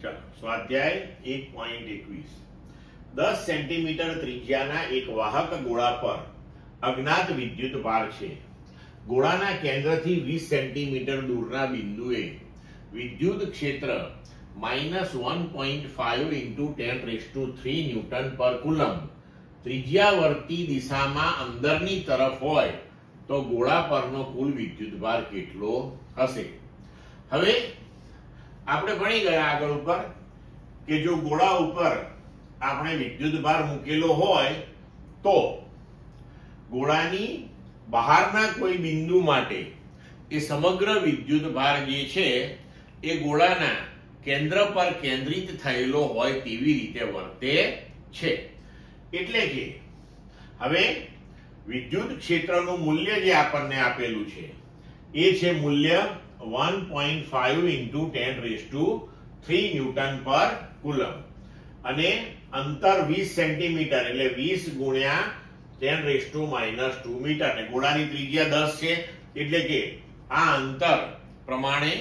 ચલો સ્વાધ્યાય 1.21 10 સેન્ટીમીટર ત્રિજ્યાના એક વાહક ગોળા પર અજ્ઞાત વિદ્યુત ભાર છે. ગોળાના કેન્દ્રથી 20 સેન્ટીમીટર દૂરના બિંદુએ વિદ્યુત ક્ષેત્ર -1.5 × 10³ ન્યૂટન પર કુલમ્બ ત્રિજ્યાવર્તી દિશામાં અંદરની તરફ હોય તો ગોળા પરનો કુલ વિદ્યુત ભાર કેટલો હશે? હવે આપણે ભણી ગયા આગળ ઉપર કે જો ગોળા ઉપર આપણે વિદ્યુત ભાર મૂકેલો હોય તો ગોળાની બહારના કોઈ બિંદુ માટે એ સમગ્ર વિદ્યુત ભાર જે છે એ ગોળાના કેન્દ્ર પર કેન્દ્રિત થયેલો હોય તેવી રીતે વર્તે છે. એટલે કે હવે વિદ્યુત ક્ષેત્રનું મૂલ્ય જે આપણને આપેલું છે એ છે મૂલ્ય 1.5 × 10³ ન્યૂટન પર કુલમ્બ અને અંતર 20 સેન્ટીમીટર એટલે 20 ગુણ્યા 10⁻² મીટર અને ગોળાની ત્રિજ્યા 10 છે. એટલે કે આ અંતર પ્રમાણે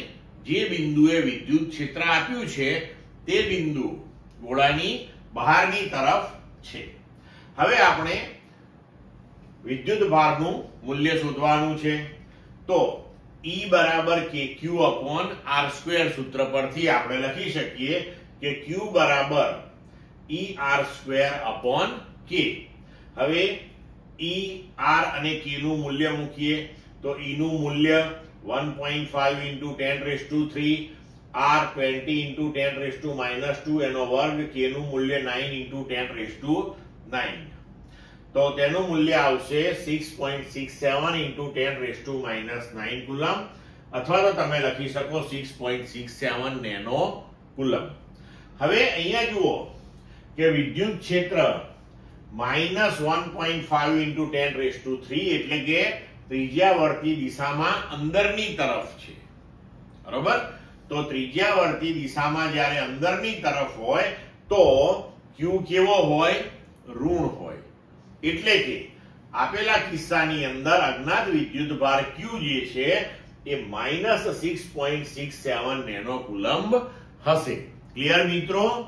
જે બિંદુએ વિદ્યુત ક્ષેત્ર આપ્યું છે તે બિંદુ ગોળાની બહારની તરફ છે. હવે આપણે વિદ્યુત ભારનું મૂલ્ય શોધવાનું છે. તો E બરાબર kq/r² સૂત્ર પરથી આપણે લખી શકીએ કે q બરાબર ER²/k. હવે E, R અને K નું મૂલ્ય મૂકીએ તો E નું મૂલ્ય 1.5 × 10³ R 20 × 10⁻², એનો વર્ગ, K નું મૂલ્ય 9 × 10⁹. તો તેનું મૂલ્ય આવશે 6.67 × 10⁻⁹ કુલમ્બ અથવા તો તમે લખી શકો 6.67 નેનો કુલમ્બ. હવે અહીંયા જુઓ કે વિદ્યુત ક્ષેત્ર -1.5 × 10⁻³ એટલે કે ત્રિજ્યાવર્તી દિશામાં અંદરની તરફ છે. બરોબર? તો ત્રિજ્યાવર્તી દિશામાં જ્યારે અંદરની તરફ હોય તો q કેવો હોય? ઋણ હોય. એટલે કે આપેલા કિસ્સાની અંદર અજ્ઞાત વિદ્યુત ભાર q જે છે એ -6.67 નેનો કુલમ્બ હશે. ક્લિયર મિત્રો?